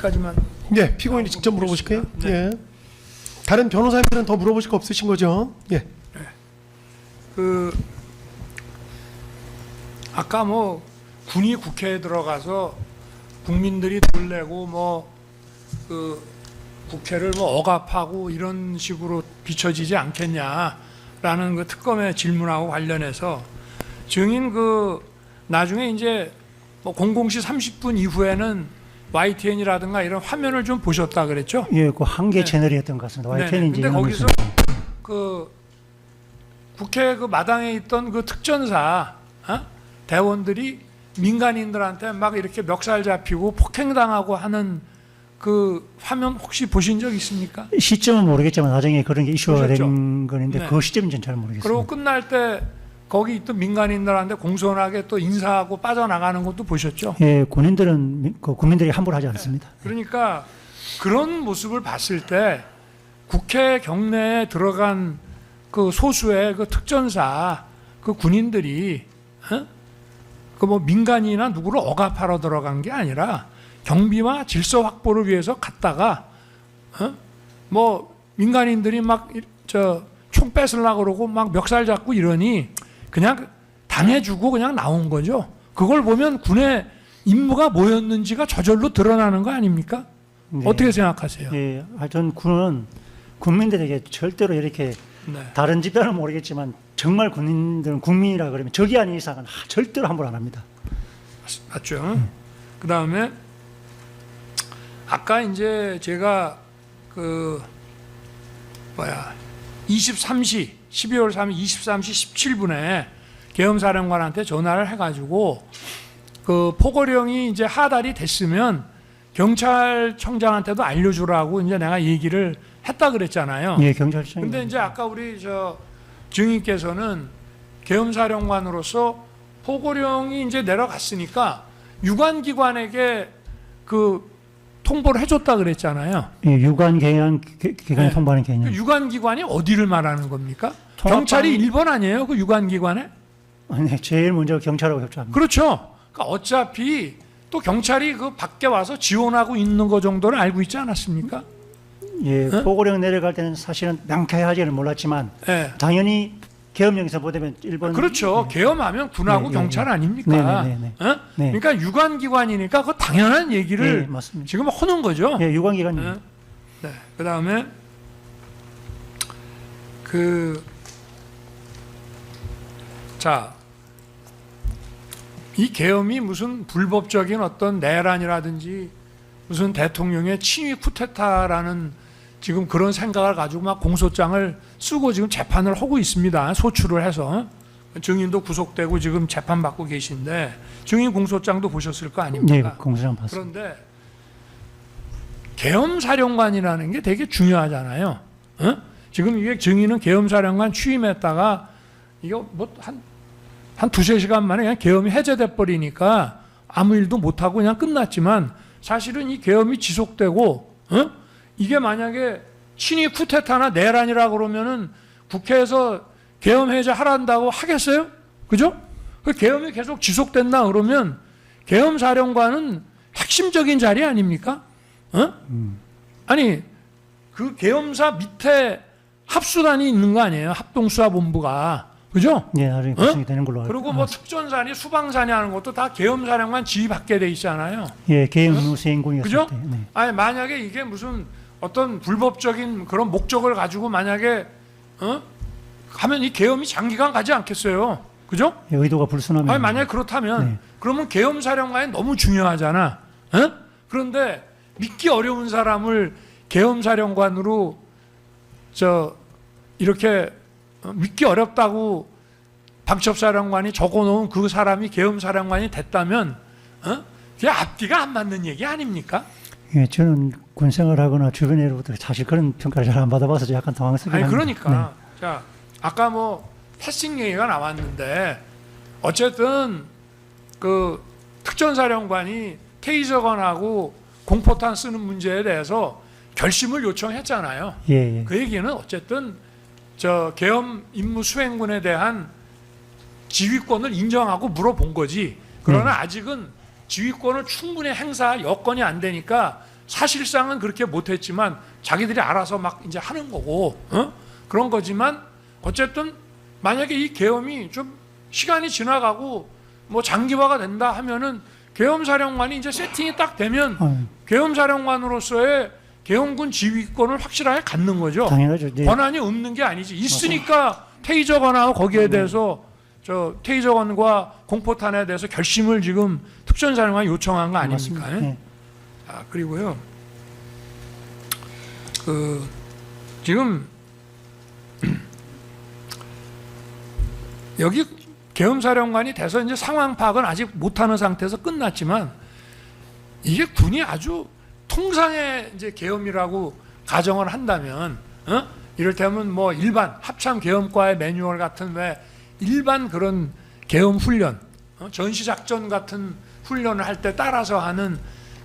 여기까지만. 예, 피고인이 직접 물어보실까요? 네. 예. 다른 변호사님들은 더 물어보실 거 없으신 거죠? 예. 그 아까 뭐 군이 국회에 들어가서 국민들이 돈 내고 뭐 그 국회를 뭐 억압하고 이런 식으로 비춰지지 않겠냐라는 그 특검의 질문하고 관련해서 증인 그 나중에 이제 뭐 00시 30분 이후에는 YTN이라든가 이런 화면을 좀 보셨다 그랬죠? 예, 그 한 개 네. 채널이었던 것 같습니다. 네네. YTN인지. 근데 거기서 그 국회 그 마당에 있던 그 특전사 대원들이 민간인들한테 막 이렇게 멱살 잡히고 폭행당하고 하는 그 화면 혹시 보신 적 있습니까? 시점은 모르겠지만 나중에 그런 게 이슈가 보셨죠? 된 거는데 네. 그 시점인지는 잘 모르겠습니다. 그리고 끝날 때 거기 있던 민간인들한테 공손하게 또 인사하고 빠져나가는 것도 보셨죠? 예, 군인들은 그 국민들이 함부로 하지 않습니다. 그러니까 그런 모습을 봤을 때 국회 경내에 들어간 그 소수의 그 특전사 그 군인들이 그 뭐 민간이나 누구를 억압하러 들어간 게 아니라 경비와 질서 확보를 위해서 갔다가 뭐 민간인들이 막 총 뺏으려고 그러고 막 멱살 잡고 이러니 그냥 당해주고 그냥 나온 거죠. 그걸 보면 군의 임무가 뭐였는지가 저절로 드러나는 거 아닙니까? 네. 어떻게 생각하세요? 예, 전 군은 국민들에게 절대로 이렇게 네. 다른 집단은 모르겠지만 정말 군인들은 국민이라 그러면 적이 아닌 이상은 절대로 함부로 안 합니다. 맞죠? 그 다음에 아까 이제 제가 그 23시 12월 3일 23시 17분에 계엄사령관한테 전화를 해가지고 그 포고령이 이제 하달이 됐으면 경찰청장한테도 알려주라고 이제 내가 얘기를 했다 그랬잖아요. 예, 경찰청. 근데 이제 아까 우리 증인께서는 계엄사령관으로서 포고령이 이제 내려갔으니까 유관기관에게 그 통보를 해줬다 그랬잖아요. 예, 유관 개헌 기관에 네. 통보하는 개념. 그 유관기관이 어디를 말하는 겁니까? 통합당- 경찰이 1번 아니에요? 그 유관기관에? 네, 제일 먼저 경찰하고 협조합니다. 그렇죠. 그러니까 어차피 또 경찰이 그 밖에 와서 지원하고 있는 거 정도는 알고 있지 않았습니까? 예, 네? 포고령 내려갈 때는 사실은 명쾌하지는 몰랐지만 네. 당연히 계엄령에서 보면 일본 그렇죠. 계엄하면 군하고 네, 경찰 네. 아닙니까? 네, 네, 네. 어? 네. 그러니까 유관기관이니까 그 당연한 얘기를 네, 맞습니다. 지금 하는 거죠. 예, 유관 기관. 네. 네. 그다음에 이 계엄이 무슨 불법적인 어떤 내란이라든지 무슨 대통령의 친위 쿠데타라는 지금 그런 생각을 가지고 막 공소장을 쓰고 지금 재판을 하고 있습니다. 소추를 해서 증인도 구속되고 지금 재판받고 계신데 증인 공소장도 보셨을 거 네, 아닙니까? 공소장 봤습니다. 그런데 계엄사령관이라는 게 되게 중요하잖아요. 어? 지금 이게 증인은 계엄사령관 취임했다가 이거 뭐 한 두세 시간 만에 그냥 계엄이 해제돼 버리니까 아무 일도 못 하고 그냥 끝났지만 사실은 이 계엄이 지속되고 이게 만약에 친위 쿠데타나 내란이라 그러면은 국회에서 계엄 해제하란다고 하겠어요? 그죠? 그 계엄이 계속 지속된다 그러면 계엄사령관은 핵심적인 자리 아닙니까? 아니 그 계엄사 밑에 합수단이 있는 거 아니에요? 합동수사본부가 그죠? 예, 나중에 구성이 되는 걸로 알고. 그리고 뭐 특전사니 수방사니 하는 것도 다 계엄사령관 지휘받게 돼 있잖아요. 예, 계엄 수행군이었을 그죠? 때. 네. 아니 만약에 이게 무슨 어떤 불법적인 그런 목적을 가지고 만약에 하면 이 계엄이 장기간 가지 않겠어요. 그죠? 예, 의도가 불순하면. 아니 만약에 그렇다면 네. 그러면 계엄사령관이 너무 중요하잖아. 그런데 믿기 어려운 사람을 계엄사령관으로 이렇게 믿기 어렵다고 방첩사령관이 적어놓은 그 사람이 계엄사령관이 됐다면 그게 앞뒤가 안 맞는 얘기 아닙니까? 예, 저는 군 생활하거나 주변으로부터 사실 그런 평가를 잘 안 받아봐서 약간 당황스럽긴 아니 합니다. 그러니까 자 아까 뭐 패싱 얘기가 나왔는데 어쨌든 그 특전사령관이 테이저건하고 공포탄 쓰는 문제에 대해서 결심을 요청했잖아요. 예, 예. 그 얘기는 어쨌든 계엄 임무 수행군에 대한 지휘권을 인정하고 물어본 거지. 그러나 아직은 지휘권을 충분히 행사할 여건이 안 되니까 사실상은 그렇게 못했지만 자기들이 알아서 막 이제 하는 거고 그런 거지만 어쨌든 만약에 이 계엄이 좀 시간이 지나가고 뭐 장기화가 된다 하면은 계엄사령관이 이제 세팅이 딱 되면 계엄사령관으로서의 계엄군 지휘권을 확실하게 갖는 거죠. 당연하죠. 네. 권한이 없는 게 아니지. 있으니까 테이저건하고 거기에 대해서 저 테이저건과 공포탄에 대해서 결심을 지금 특전사령관이 요청한 거 아닙니까? 맞습니다. 네. 아, 그리고요. 지금 여기 계엄사령관이 돼서 이제 상황 파악은 아직 못하는 상태에서 끝났지만 이게 군이 아주 통상의 이제 계엄이라고 가정을 한다면, 이를테면 뭐 일반 합참 계엄과의 매뉴얼 같은 왜 일반 그런 계엄 훈련, 전시 작전 같은 훈련을 할 때 따라서 하는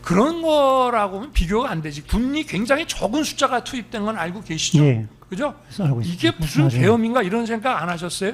그런 거라고는 비교가 안 되지. 군이 굉장히 적은 숫자가 투입된 건 알고 계시죠? 예. 그죠? 알고 있습니다. 이게 무슨 맞아요. 계엄인가 이런 생각 안 하셨어요?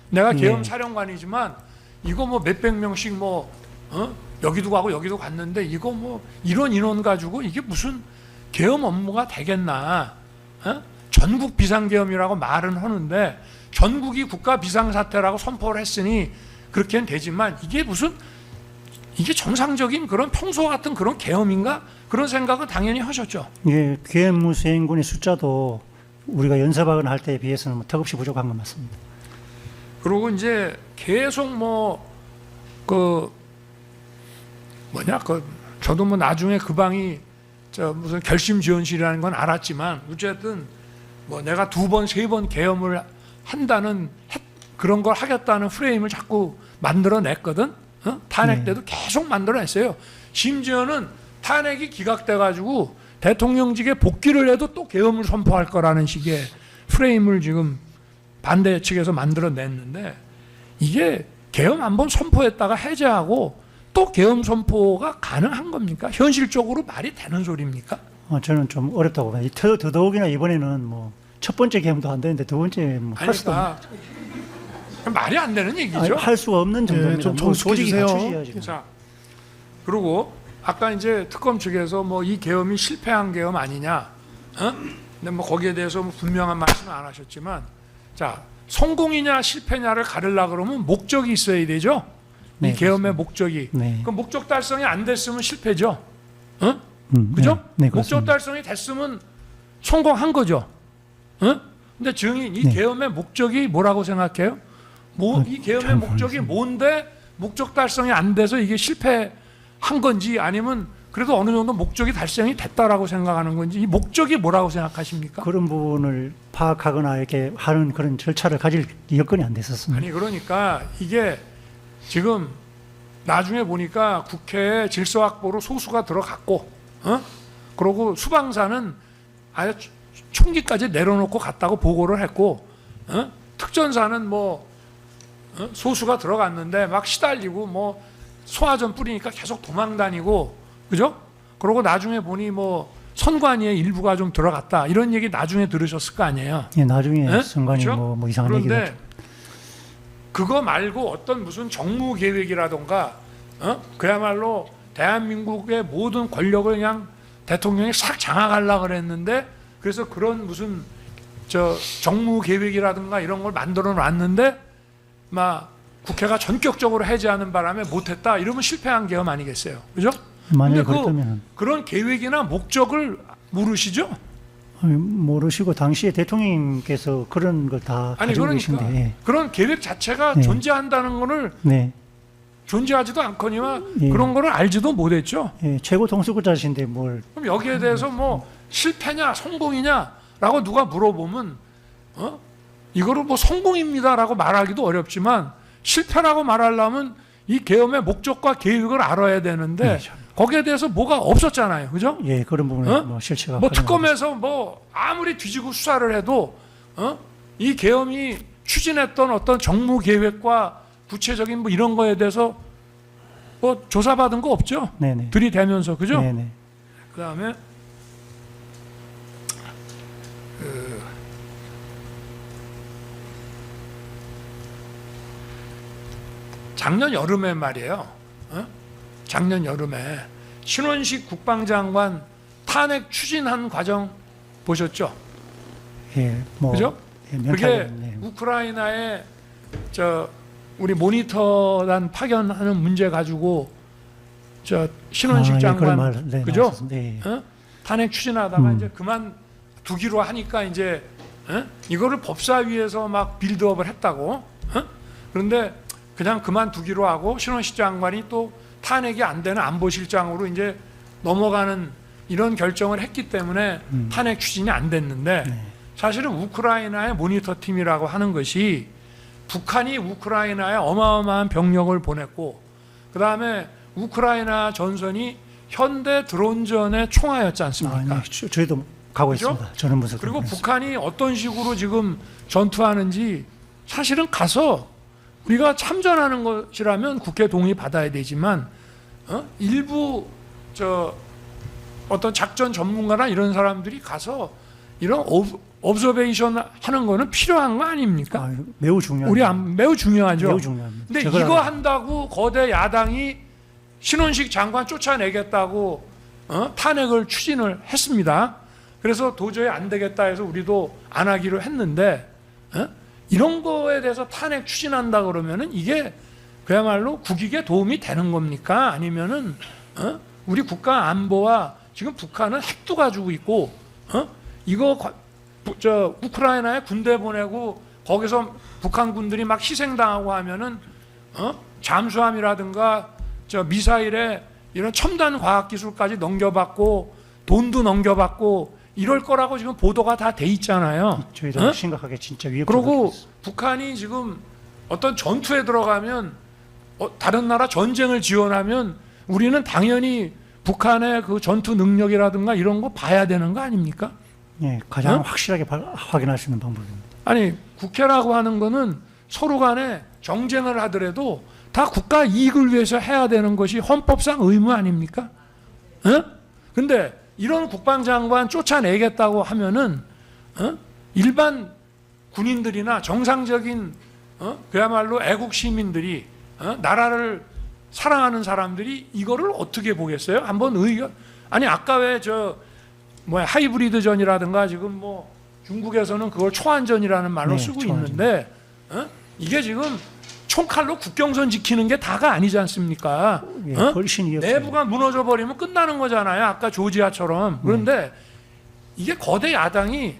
내가 예. 계엄 사령관이지만 이거 뭐 몇백 명씩 뭐 여기도 가고 여기도 갔는데 이거 뭐 이런 인원 가지고 이게 무슨 계엄 업무가 되겠나? 전국 비상계엄이라고 말은 하는데 전국이 국가 비상사태라고 선포를 했으니 그렇게는 되지만 이게 무슨 이게 정상적인 그런 평소 같은 그런 계엄인가? 그런 생각은 당연히 하셨죠. 예, 계엄 수행군의 숫자도 우리가 연습하거나 할 때에 비해서는 뭐 턱없이 부족한 건 맞습니다. 그리고 이제 계속 저도 뭐 나중에 그 방이 저 무슨 결심 지원실이라는 건 알았지만 어쨌든 뭐 내가 2번, 3번 계엄을 한다는 그런 걸 하겠다는 프레임을 자꾸 만들어냈거든. 탄핵 때도 계속 만들어냈어요. 심지어는 탄핵이 기각돼 가지고 대통령직에 복귀를 해도 또 계엄을 선포할 거라는 식의 프레임을 지금 반대 측에서 만들어냈는데 이게 계엄 한번 선포했다가 해제하고 또 계엄 선포가 가능한 겁니까? 현실적으로 말이 되는 소리입니까? 저는 좀 어렵다고 봐요. 더더욱이나 이번에는 뭐 첫 번째 계엄도 안 되는데 두 번째 뭐 할 수도 말이 안 되는 얘기죠. 할 수가 없는 정도입니다. 좀 뭐 정숙해 조직이 주세요. 갖추셔야지. 자, 그리고 아까 이제 특검 측에서 뭐 이 계엄이 실패한 계엄 아니냐? 근데 뭐 거기에 대해서 뭐 분명한 말씀은 안 하셨지만, 자, 성공이냐 실패냐를 가르려 그러면 목적이 있어야 되죠. 네, 이 계엄의 목적이. 네. 그 목적 달성이 안 됐으면 실패죠. 그죠? 네, 목적 그렇습니다. 달성이 됐으면 성공한 거죠. 근데 증인 이 네. 계엄의 목적이 뭐라고 생각해요? 이 계엄의 잘 목적이 뭔데 목적 달성이 안 돼서 이게 실패한 건지 아니면 그래도 어느 정도 목적이 달성이 됐다라고 생각하는 건지 이 목적이 뭐라고 생각하십니까? 그런 부분을 파악하거나 이렇게 하는 그런 절차를 가질 여건이 안 됐었습니다. 아니 그러니까 이게 지금 나중에 보니까 국회에 질서확보로 소수가 들어갔고, 그러고 수방사는 아예 총기까지 내려놓고 갔다고 보고를 했고, 특전사는 뭐 소수가 들어갔는데 막 시달리고 뭐 소화전 뿌리니까 계속 도망다니고, 그죠? 그러고 나중에 보니 뭐 선관위의 일부가 좀 들어갔다 이런 얘기 나중에 들으셨을 거 아니에요. 예, 나중에 네? 선관위 그렇죠? 뭐 이상한 얘기가 그런데 그거 말고 어떤 무슨 정무 계획이라던가 그야말로 대한민국의 모든 권력을 그냥 대통령이 싹 장악하려고 그랬는데 그래서 그런 무슨 저 정무 계획이라든가 이런 걸 만들어 놨는데 막 국회가 전격적으로 해제하는 바람에 못했다 이러면 실패한 계엄 아니겠어요, 그죠? 만약에 근데 그렇다면 그런 계획이나 목적을 모르시죠? 모르시고 당시에 대통령님께서 그런 걸 다 아니 가지고 그러니까 계신데 그런 계획 자체가 네. 존재한다는 거를 네, 존재하지도 않거니와 예. 그런 거를 알지도 못했죠. 예, 최고 통수권자신데 뭘 그럼 여기에 대해서 뭐 실패냐 성공이냐라고 누가 물어보면 이거를 뭐 성공입니다라고 말하기도 어렵지만 실패라고 말하려면 이 계엄의 목적과 계획을 알아야 되는데 네, 거기에 대해서 뭐가 없었잖아요, 그죠? 예, 그런 부분에 뭐 실체가 뭐 가능하죠. 특검에서 뭐 아무리 뒤지고 수사를 해도 이 계엄이 추진했던 어떤 정무 계획과 구체적인 뭐 이런 거에 대해서 뭐 조사받은 거 없죠? 네네. 들이대면서 그죠? 네네. 그다음에 작년 여름에 말이에요. 작년 여름에 신원식 국방장관 탄핵 추진한 과정 보셨죠? 예, 뭐 그죠? 예, 그게 명쾌하게, 네. 우크라이나에 우리 모니터단 파견하는 문제 가지고 신원식 예, 장관 그런 말, 네, 그죠? 나왔었습니다. 예. 어? 탄핵 추진하다가 이제 그만 두기로 하니까 이제 이거를 법사위에서 막 빌드업을 했다고. 그런데 그냥 그만 두기로 하고 신원식 장관이 또 탄핵이 안 되는 안보실장으로 이제 넘어가는 이런 결정을 했기 때문에 탄핵 추진이 안 됐는데 네. 사실은 우크라이나의 모니터 팀이라고 하는 것이 북한이 우크라이나에 어마어마한 병력을 보냈고 그 다음에 우크라이나 전선이 현대 드론전의 총하였지 않습니까? 네. 저희도 가고 그죠? 있습니다. 저는 무슨 그리고 북한이 어떤 식으로 지금 전투하는지 사실은 가서 우리가 참전하는 것이라면 국회 동의 받아야 되지만 일부 어떤 작전 전문가나 이런 사람들이 가서 이런 observation 하는 거는 필요한 거 아닙니까? 매우 중요한. 매우 중요하죠. 매우 중요합니다. 근데 저걸 이거 알아요. 한다고 거대 야당이 신원식 장관 쫓아내겠다고 탄핵을 추진을 했습니다. 그래서 도저히 안 되겠다 해서 우리도 안 하기로 했는데 이런 거에 대해서 탄핵 추진한다 그러면은 이게 그야말로 국익에 도움이 되는 겁니까? 아니면은 우리 국가 안보와 지금 북한은 핵도 가지고 있고 이거 우크라이나에 군대 보내고 거기서 북한 군들이 막 희생당하고 하면은 잠수함이라든가 미사일에 이런 첨단 과학 기술까지 넘겨받고 돈도 넘겨받고 이럴 거라고 지금 보도가 다 돼 있잖아요. 저희도 심각하게 진짜 위협. 그리고 북한이 지금 어떤 전투에 들어가면 다른 나라 전쟁을 지원하면 우리는 당연히 북한의 그 전투 능력이라든가 이런 거 봐야 되는 거 아닙니까? 예, 가장 확실하게 확인할 수 있는 방법입니다. 아니 국회라고 하는 거는 서로 간에 정쟁을 하더라도 다 국가 이익을 위해서 해야 되는 것이 헌법상 의무 아닙니까? 근데 이런 국방장관 쫓아내겠다고 하면은 일반 군인들이나 정상적인 그야말로 애국 시민들이 나라를 사랑하는 사람들이 이거를 어떻게 보겠어요? 한번 아니 아까 왜 하이브리드전이라든가 지금 뭐 중국에서는 그걸 초안전이라는 말로 네, 쓰고 초안전. 있는데 이게 지금 총칼로 국경선 지키는 게 다가 아니지 않습니까? 예, 훨씬 위협적이에요. 내부가 무너져 버리면 끝나는 거잖아요. 아까 조지아처럼. 그런데 이게 거대 야당이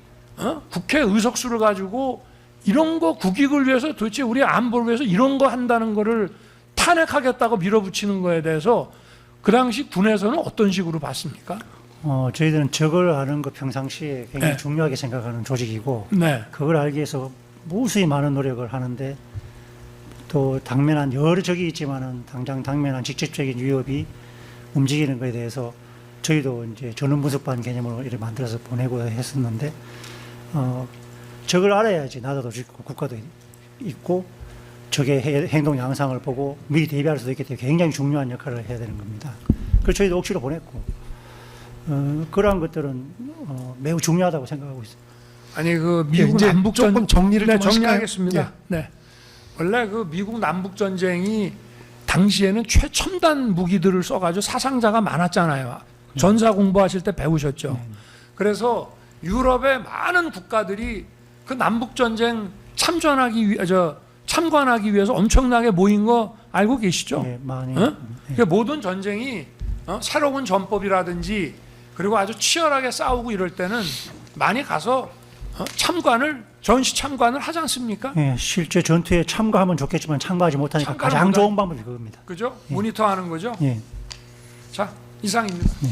국회 의석수를 가지고 이런 거 국익을 위해서 도대체 우리 안보를 위해서 이런 거 한다는 거를 탄핵하겠다고 밀어붙이는 거에 대해서 그 당시 군에서는 어떤 식으로 봤습니까? 저희들은 저걸 아는 거 평상시에 굉장히 네. 중요하게 생각하는 조직이고 네. 그걸 알기 위해서 무수히 많은 노력을 하는데 또 당면한 여러 적이 있지만은 당면한 직접적인 위협이 움직이는 것에 대해서 저희도 이제 전원 분석반 개념으로 이렇게 만들어서 보내고 했었는데 저걸 알아야지 나라도 짓고 국가도 있고 적의 행동 양상을 보고 미리 대비할 수도 있기 때문에 굉장히 중요한 역할을 해야 되는 겁니다. 그래서 저희도 억지로 보냈고 그러한 것들은 매우 중요하다고 생각하고 있습니다. 아니 그 미국 이제 남북 조금 정리를 좀 정리하겠습니다. 하실까요? 네. 원래 그 미국 남북 전쟁이 당시에는 최첨단 무기들을 써가지고 사상자가 많았잖아요. 전사 공부하실 때 배우셨죠. 그래서 유럽의 많은 국가들이 그 남북 전쟁 참관하기 위해서 엄청나게 모인 거 알고 계시죠? 예, 많이. 그러니까 모든 전쟁이 새로운 전법이라든지 그리고 아주 치열하게 싸우고 이럴 때는 많이 가서 전시 참관을 하지 않습니까? 예, 실제 전투에 참가하면 좋겠지만 참가하지 못하니까 참가를 가장 못하- 좋은 방법이 그겁니다. 그죠? 모니터하는 거죠. 예. 자, 이상입니다. 네.